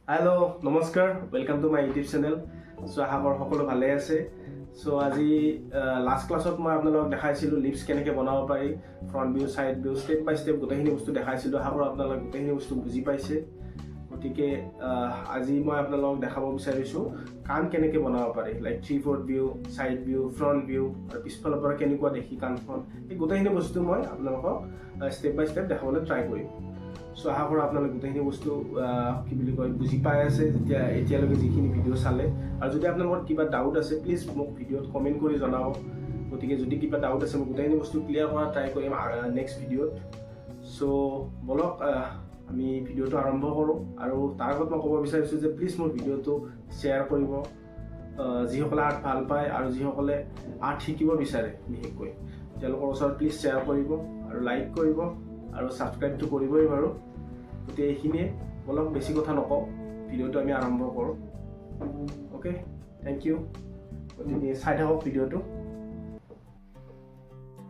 Hello' নমস্কাৰ welcome to my YouTube channel so' আশা কৰোঁ সকলো ভালে আছে চ' আজি লাষ্ট ক্লাছত মই আপোনালোকক দেখাইছিলোঁ লিপছ কেনেকৈ বনাব পাৰি front view side view step by step গোটেইখিনি বস্তু দেখাইছিলোঁ আশা কৰোঁ আপোনালোকে গোটেইখিনি বস্তু বুজি পাইছে গতিকে আজি মই আপোনালোকক দেখাব বিচাৰিছোঁ কাণ কেনেকৈ বনাব পাৰি like 3/4 view side view front view আৰু পিছফালৰ পৰা কেনেকুৱা দেখি কাণখন এই গোটেইখিনি বস্তু মই আপোনালোকক ষ্টেপ বাই ষ্টেপ দেখাবলৈ ট্ৰাই কৰিম চ' আশা কৰোঁ আপোনালোকে গোটেইখিনি বস্তু কি বুলি কয় বুজি পাই আছে এতিয়ালৈকে যিখিনি ভিডিঅ' চালে আৰু যদি আপোনালোকৰ কিবা ডাউট আছে প্লিজ মোক ভিডিঅ'ত কমেণ্ট কৰি জনাব গতিকে যদি কিবা ডাউট আছে মই গোটেইখিনি বস্তু ক্লিয়াৰ কৰা ট্ৰাই কৰিম নেক্সট ভিডিঅ'ত চ' বলক আমি ভিডিঅ'টো আৰম্ভ কৰোঁ আৰু তাৰ আগত মই ক'ব বিচাৰিছোঁ যে প্লিজ মোৰ ভিডিঅ'টো শ্বেয়াৰ কৰিব যিসকলে আৰ্ট ভাল পায় আৰু যিসকলে আৰ্ট শিকিব বিচাৰে বিশেষকৈ তেওঁলোকৰ ওচৰত প্লিজ শ্বেয়াৰ কৰিব আৰু লাইক কৰিব আৰু ছাবস্ক্ৰাইবটো কৰিবই বাৰু গতিকে এইখিনিয়ে অলপ বেছি কথা নকওঁ ভিডিঅ'টো আমি আৰম্ভ কৰোঁ অ'কে থেংক ইউ গতিকে চাই থাকক ভিডিঅ'টো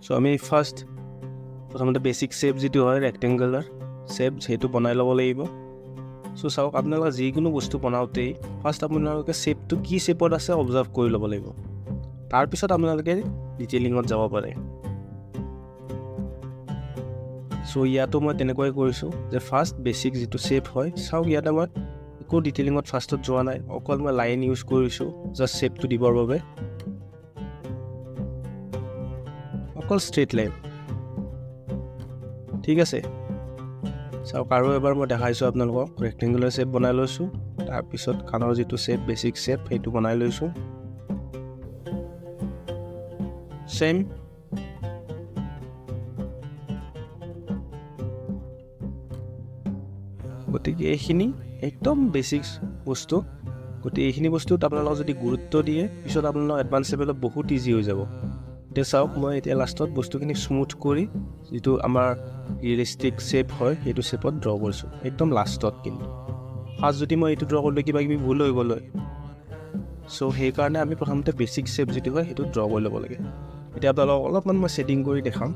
চ' আমি প্ৰথমতে বেচিক শ্বেপ যিটো হয় ৰেক্টেংগুলাৰ শ্বেপ সেইটো বনাই ল'ব লাগিব চ' চাওক আপোনালোকে যিকোনো বস্তু বনাওঁতেই ফাৰ্ষ্ট আপোনালোকে শ্বেপটো কি শ্বেপত আছে অবজাৰ্ভ কৰি ল'ব লাগিব তাৰপিছত আপোনালোকে ডিটেইলিঙত যাব পাৰে চ' ইয়াতো মই তেনেকুৱাই কৰিছোঁ যে ফাৰ্ষ্ট বেচিক যিটো শ্বেপ হয় চাওক ইয়াতে মই একো ডিটেইলিঙত ফাৰ্ষ্টত যোৱা নাই অকল মই লাইন ইউজ কৰিছোঁ জাষ্ট শ্বেপটো দিবৰ বাবে অকল ষ্ট্ৰেইট লাইন ঠিক আছে চাওক আৰু এবাৰ মই দেখাইছোঁ আপোনালোকক ৰেক্টেংগুলাৰ শ্বেপ বনাই লৈছোঁ তাৰপিছত কাণৰ যিটো শ্বেপ বেচিক শ্বেপ সেইটো বনাই লৈছোঁ চেম গতিকে এইখিনি একদম বেচিক বস্তু গতিকে এইখিনি বস্তুত আপোনালোকক যদি গুৰুত্ব দিয়ে পিছত আপোনালোক এডভান্স লেভেলত বহুত ইজি হৈ যাব এতিয়া চাওক মই এতিয়া লাষ্টত বস্তুখিনি স্মুথ কৰি যিটো আমাৰ ৰিয়েলিষ্টিক শ্বেপ হয় সেইটো শ্বেপত ড্ৰ কৰিছোঁ একদম লাষ্টত কিন্তু ফাৰ্ষ্ট যদি মই এইটো ড্ৰ কৰিলোঁ কিবা কিবি ভুল হৈ গ'ল চ' সেইকাৰণে আমি প্ৰথমতে বেচিক শ্বেপ যিটো হয় সেইটো ড্ৰ কৰি ল'ব লাগে এতিয়া আপোনালোকক অলপমান মই ছেটিং কৰি দেখাম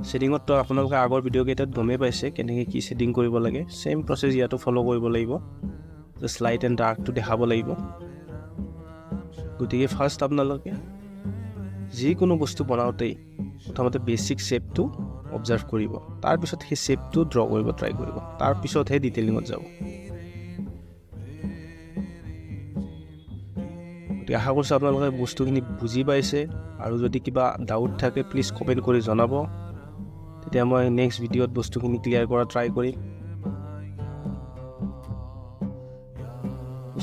ছেটিঙততো আপোনালোকে আগৰ ভিডিঅ'কেইটাত গমেই পাইছে কেনেকৈ কি ছেটিং কৰিব লাগে ছেইম প্ৰচেছ ইয়াতো ফ'ল' কৰিব লাগিব জাষ্ট লাইট এণ্ড ডাৰ্কটো দেখাব লাগিব গতিকে ফাৰ্ষ্ট আপোনালোকে যিকোনো বস্তু বনাওঁতেই প্ৰথমতে বেচিক শ্বেপটো অবজাৰ্ভ কৰিব তাৰপিছত সেই শ্বেপটো ড্ৰ কৰিব ট্ৰাই কৰিব তাৰপিছতহে ডিটেইলিঙত যাব গতিকে আশা কৰিছোঁ আপোনালোকে বস্তুখিনি বুজি পাইছে আৰু যদি কিবা ডাউট থাকে প্লিজ কমেণ্ট কৰি জনাব তেতিয়া মই নেক্সট ভিডিঅ'ত বস্তুখিনি ক্লিয়াৰ কৰা ট্ৰাই কৰিম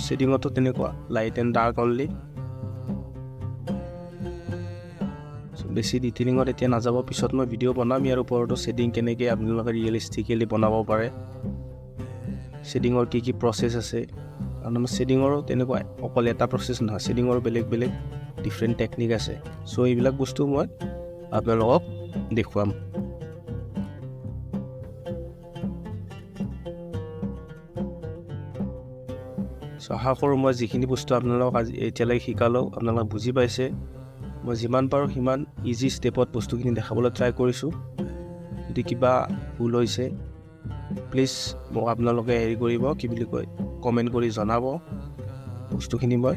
ছেটিঙতো তেনেকুৱা লাইট এণ্ড ডাৰ্ক অনলি বেছি ডিটেইলিঙত এতিয়া নাযাব পিছত মই ভিডিঅ' বনাম ইয়াৰ ওপৰতো ছেটিং কেনেকৈ আপোনালোকে ৰিয়েলিষ্টিকেলি বনাব পাৰে ছেটিঙৰ কি কি প্ৰচেছ আছে কাৰণ আমাৰ ছেটিঙৰো তেনেকুৱাই অকল এটা প্ৰচেছ নহয় ছেটিঙৰো বেলেগ বেলেগ ডিফাৰেণ্ট টেকনিক আছে চ' এইবিলাক বস্তু মই আপোনালোকক দেখুৱাম চ' আশা কৰোঁ মই যিখিনি বস্তু আপোনালোকক আজি এতিয়ালৈকে শিকালোঁ আপোনালোকে বুজি পাইছে মই যিমান পাৰোঁ সিমান ইজি ষ্টেপত বস্তুখিনি দেখাবলৈ ট্ৰাই কৰিছোঁ যদি কিবা ভুল হৈছে প্লিজ মোক আপোনালোকে হেৰি কৰিব কি বুলি কয় কমেণ্ট কৰি জনাব বস্তুখিনি মই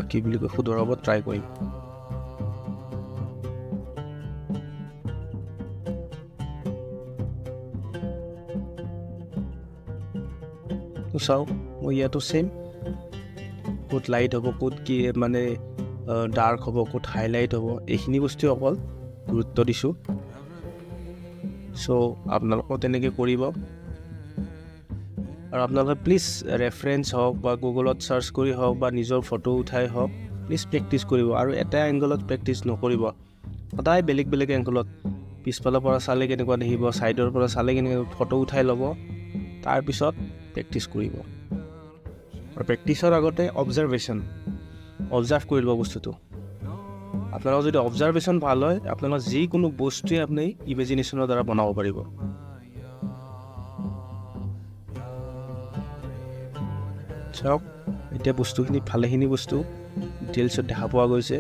কি বুলি কয় শুধৰাব ট্ৰাই কৰিম চাওক মই ইয়াতো ছেইম ক'ত লাইট হ'ব ক'ত কি মানে ডাৰ্ক হ'ব ক'ত হাইলাইট হ'ব এইখিনি বস্তুৱে অকল গুৰুত্ব দিছোঁ চ' আপোনালোকেও তেনেকৈ কৰিব আৰু আপোনালোকে প্লিজ ৰেফাৰেঞ্চ হওক বা গুগলত ছাৰ্চ কৰি হওক বা নিজৰ ফটো উঠাই হওক প্লিজ প্ৰেক্টিচ কৰিব আৰু এটা এংগলত প্ৰেক্টিচ নকৰিব সদায় বেলেগ বেলেগ এংগলত পিছফালৰ পৰা চালে কেনেকুৱা দেখিব ছাইডৰ পৰা চালে কেনেকৈ ফটো উঠাই ল'ব তাৰপিছত প্ৰেক্টিচ কৰিব আৰু প্ৰেক্টিচৰ আগতে অবজাৰ্ভ কৰি ল'ব বস্তুটো আপোনালোকৰ যদি অবজাৰ্ভেশ্যন ভাল হয় আপোনালোকৰ যিকোনো বস্তুৱে আপুনি ইমেজিনেশ্যনৰ দ্বাৰা বনাব পাৰিব চাওক এতিয়া বস্তুখিনি ভালেখিনি বস্তু ডিটেইলছত দেখা পোৱা গৈছে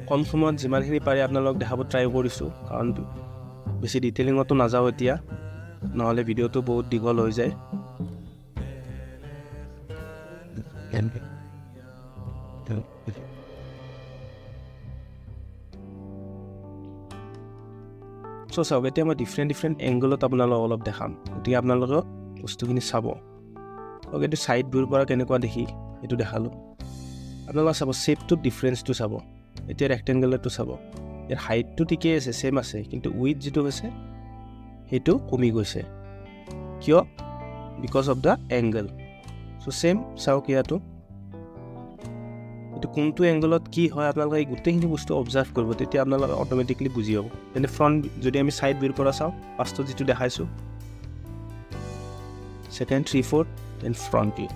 কম সময়ত যিমানখিনি পাৰি আপোনালোকক দেখাব ট্ৰাই কৰিছোঁ, কাৰণ বেছি ডিটেইলিঙতো নাযাওঁ এতিয়া, নহ'লে ভিডিঅ'টো বহুত দীঘল হৈ যায়। চ' চাওক, এতিয়া মই ডিফাৰেণ্ট এংগলত আপোনালোকক অলপ দেখাম, গতিকে আপোনালোকে বস্তুখিনি চাব। এইটো ছাইড ভিউৰ পৰা কেনেকুৱা দেখি এইটো দেখালোঁ। আপোনালোকে চাব শ্বেপটোত ডিফাৰেঞ্চটো চাব। এতিয়া ৰেক্টেংগুলাৰটো চাব, ইয়াৰ হাইটটো ঠিকেই আছে, ছেম আছে, কিন্তু উইথ যিটো হৈছে সেইটো কমি গৈছে। কিয়? Because of the angle. চ' ছেম চাওক ইয়াতো, এইটো কোনটো এংগলত কি হয় আপোনালোকে এই গোটেইখিনি বস্তু অবজাৰ্ভ কৰিব, তেতিয়া আপোনালোকে অট'মেটিকলি বুজি পাব। যেনে ফ্ৰণ্ট যদি আমি ছাইড ভিউৰ পৰা চাওঁ, ফাৰ্ষ্টত যিটো দেখাইছোঁ, second 3/4, then front view.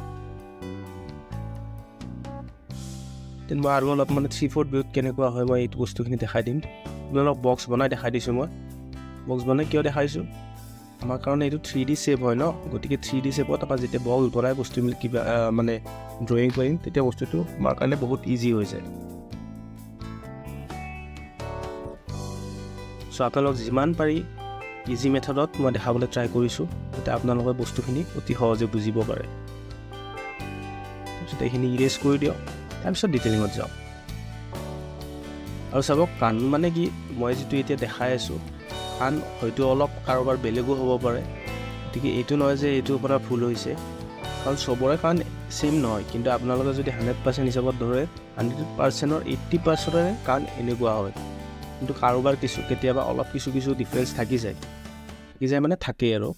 Then মই আৰু অলপ মানে 3/4 ভিউত কেনেকুৱা হয় মই এইটো বস্তুখিনি দেখাই দিম। আপোনালোকক বক্স বনাই দেখাই দিছোঁ। মই বক্স বনাই কিয় দেখাইছোঁ, আমাৰ কাৰণে এইটো 3D শ্বেপ হয় ন, গতিকে 3D শ্বেপত আমাৰ যেতিয়া বক্স বনাই বস্তুবিলাক কিবা মানে ড্ৰয়িং কৰিম, তেতিয়া বস্তুটো আমাৰ কাৰণে বহুত ইজি হৈ যায়। চ' আপোনালোক যিমান পাৰি ইজি মেথডত মই দেখাবলৈ ট্ৰাই কৰিছোঁ, যাতে আপোনালোকে বস্তুখিনি অতি সহজে বুজিব পাৰে। তাৰপিছত এইখিনি ইৰেজ কৰি দিয়ক, তাৰপিছত ডিটেইলিঙত যাওঁ। আৰু চাব, কাণ মানে কি, মই যিটো এতিয়া দেখাই আছোঁ, কাণ হয়তো অলপ কাৰোবাৰ বেলেগো হ'ব পাৰে, গতিকে এইটো নহয় যে এইটোৰ পৰা ভুল হৈছে, কাৰণ চবৰে কাণ ছেইম নহয়। কিন্তু আপোনালোকে যদি 100% হিচাপত ধৰে, 100%ৰ 80%ৰে কাণ এনেকুৱা হয়, কিন্তু কাৰোবাৰ কেতিয়াবা অলপ কিছু ডিফাৰেঞ্চ থাকি যায় মানে থাকেই। আৰু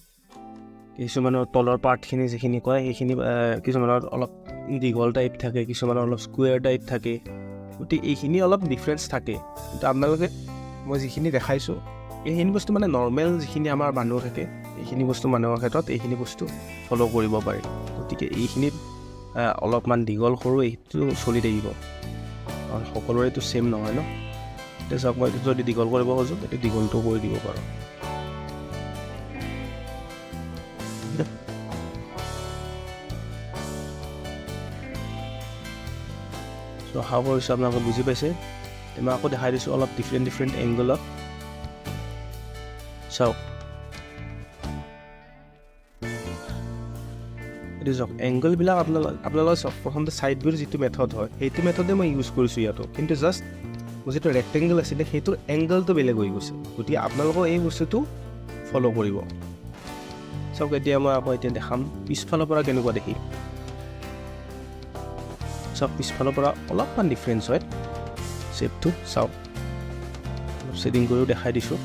কিছুমানৰ তলৰ পাৰ্টখিনি যিখিনি কয় সেইখিনি কিছুমানৰ অলপ দীঘল টাইপ থাকে, কিছুমানৰ অলপ স্কুৱেৰ টাইপ থাকে, গতিকে এইখিনি অলপ ডিফাৰেঞ্চ থাকে। কিন্তু আপোনালোকে মই যিখিনি দেখাইছোঁ এইখিনি বস্তু মানে নৰ্মেল যিখিনি আমাৰ মানুহ থাকে, এইখিনি বস্তু মানুহৰ ক্ষেত্ৰত এইখিনি বস্তু ফ'ল' কৰিব পাৰি। গতিকে এইখিনিত অলপমান দীঘল সৰু এইটো চলি থাকিব, কাৰণ সকলোৰেতো ছেইম নহয় ন। এতিয়া চাওক, মই এইটো যদি দীঘল কৰিব খোজোঁ, এইটো দীঘলটো কৰি দিব পাৰোঁ। চ' আশা কৰিছোঁ আপোনালোকে বুজি পাইছে। মই আকৌ দেখাই দিছোঁ অলপ ডিফাৰেণ্ট এংগলত। চাওক, এইটো চাওক, এংগলবিলাক আপোনালোকে চাওক, প্ৰথমতে ছাইড ভিউৰ যিটো মেথড হয় সেইটো মেথডে মই ইউজ কৰিছোঁ ইয়াতো, কিন্তু জাষ্ট যিটো ৰেক্টেংগল আছিলে সেইটোৰ এংগলটো বেলেগ হৈ গৈছে, গতিকে আপোনালোকেও এই বস্তুটো ফ'ল' কৰিব। চাওক, এতিয়া মই আকৌ দেখাম পিছফালৰ পৰা কেনেকুৱা দেখি। চাওক, পিছফালৰ পৰা অলপমান ডিফাৰেঞ্চ হয় শ্বেপটো। চাওক, অলপ ছেডিং কৰিও দেখাই দিছোঁ।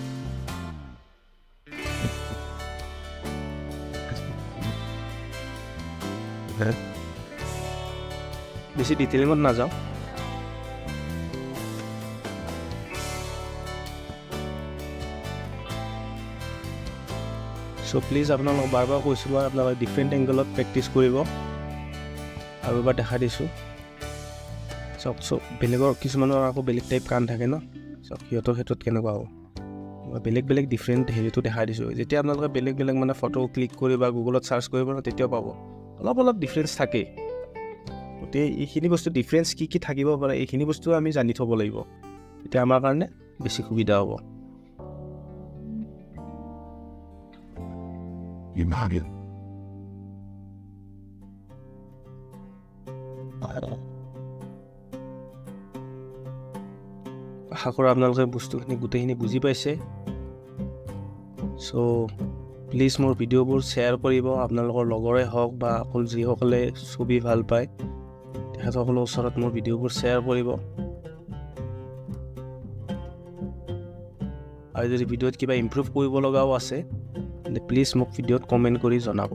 বেছি ডিটেইলিঙত নাযাওঁ। চ' প্লিজ আপোনালোকক বাৰ কৈছোঁ, মই আপোনালোকে ডিফাৰেণ্ট এংগলত প্ৰেক্টিচ কৰিব। আৰু এবাৰ দেখাই দিছোঁ। চাওক, বেলেগৰ কিছুমানৰ আকৌ বেলেগ টাইপ কাণ থাকে ন, চাওক সিহঁতৰ ক্ষেত্ৰত কেনেকুৱা হ'ব। মই বেলেগ ডিফাৰেণ্ট হেৰিটো দেখাই দিছোঁ। যেতিয়া আপোনালোকে বেলেগ মানে ফটো ক্লিক কৰি বা গুগলত চাৰ্চ কৰিব ন, তেতিয়াও পাব অলপ ডিফাৰেঞ্চ থাকে। গতিকে এইখিনি বস্তু ডিফাৰেঞ্চ কি থাকিব পাৰে, এইখিনি বস্তু আমি জানি থ'ব লাগিব, তেতিয়া আমাৰ কাৰণে বেছি সুবিধা হ'ব। আশা কৰোঁ আপোনালোকে বস্তুখিনি গোটেইখিনি বুজি পাইছে। চ' প্লিজ মোৰ ভিডিঅ'বোৰ শ্বেয়াৰ কৰিব, আপোনালোকৰ লগৰে হওক বা অকল যিসকলে ছবি ভাল পায় তেখেতসকলৰ ওচৰত মোৰ ভিডিঅ'বোৰ শ্বেয়াৰ কৰিব। আৰু যদি ভিডিঅ'ত কিবা ইমপ্ৰুভ কৰিব লগাও আছে, তেন্তে প্লিজ মোক ভিডিঅ'ত কমেণ্ট কৰি জনাব।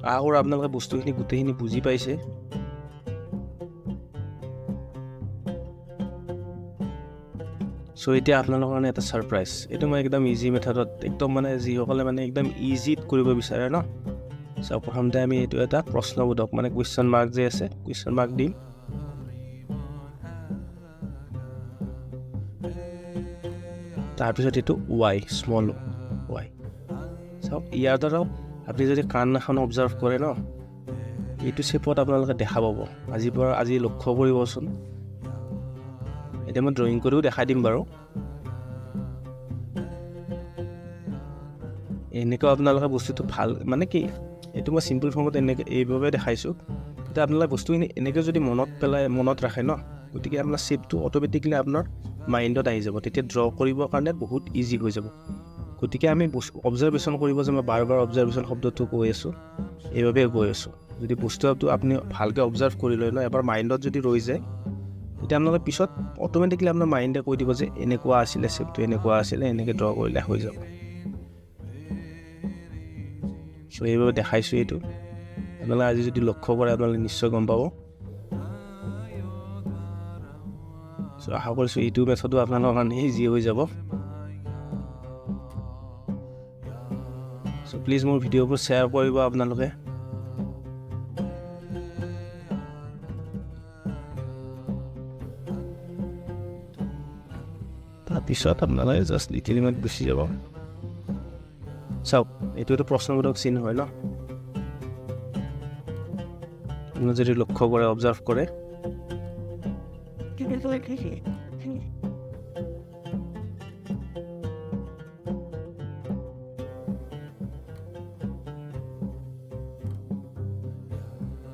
আশা কৰোঁ আপোনালোকে বস্তুখিনি গোটেইখিনি বুজি পাইছে। চ' এতিয়া আপোনালোকৰ কাৰণে এটা ছাৰপ্ৰাইজ। এইটো মই একদম ইজি মেথডত, একদম মানে যিসকলে মানে একদম ইজিত কৰিব বিচাৰে ন, চ' প্ৰথমতে আমি এইটো এটা প্ৰশ্নবোধক মানে কুৱেশ্যন মাৰ্ক যে আছে, কুৱেশ্যন মাৰ্ক দিম। তাৰপিছত এইটো ৱাই, স্মল ৱাই। চাওক, ইয়াৰ দ্বাৰা আপুনি যদি কাণ এখন অবজাৰ্ভ কৰে ন, এইটো শ্বেপত আপোনালোকে দেখা পাব। আজি লক্ষ্য কৰিবচোন। এতিয়া মই ড্ৰয়িং কৰিও দেখাই দিম বাৰু। এনেকুৱা আপোনালোকে বস্তুটো ভাল মানে কি এইটো মই চিম্পল ফৰ্মত এইভাৱে দেখাইছোঁ। এতিয়া আপোনালোকে বস্তুখিনি এনেকৈ যদি মনত ৰাখে ন, গতিকে আপোনাৰ শ্বেপটো অট'মেটিকলি আপোনাৰ মাইণ্ডত আহি যাব। তেতিয়া ড্ৰ কৰিবৰ কাৰণে বহুত ইজি হৈ যাব। গতিকে আমি অবজাৰভেশ্যন কৰিব যে মই বাৰ অবজাৰভেশ্যন শব্দটো কৈ আছোঁ, এইভাৱে কৈ আছোঁ। যদি বস্তুটো আপুনি ভালকৈ অবজাৰ্ভ কৰি লয় ন, এবাৰ মাইণ্ডত যদি ৰৈ যায়, তেতিয়া আপোনালোকে পিছত অট'মেটিকলি আপোনাৰ মাইণ্ডে কৈ দিব যে এনেকুৱা আছিলে শ্বেপটো, এনেকুৱা আছিলে, এনেকৈ ড্ৰ কৰিলে হৈ যাব। চ' এইভাৱে দেখাইছোঁ এইটো। আপোনালোকে আজি যদি লক্ষ্য কৰে আপোনালোকে নিশ্চয় গম পাব। চ' আশা কৰিছোঁ এইটো মেথডো আপোনালোকৰ কাৰণে ইজি হৈ যাব। চ' প্লিজ মোৰ ভিডিঅ'বোৰ শ্বেয়াৰ কৰিব আপোনালোকে। তাৰপিছত আপোনালোকে জাষ্ট লিটিলিমেট গুচি যাব। চাওক, এইটো এটা প্ৰশ্নবোধক চিন হয় ন। আপুনি যদি লক্ষ্য কৰে, অবজাৰ্ভ কৰে,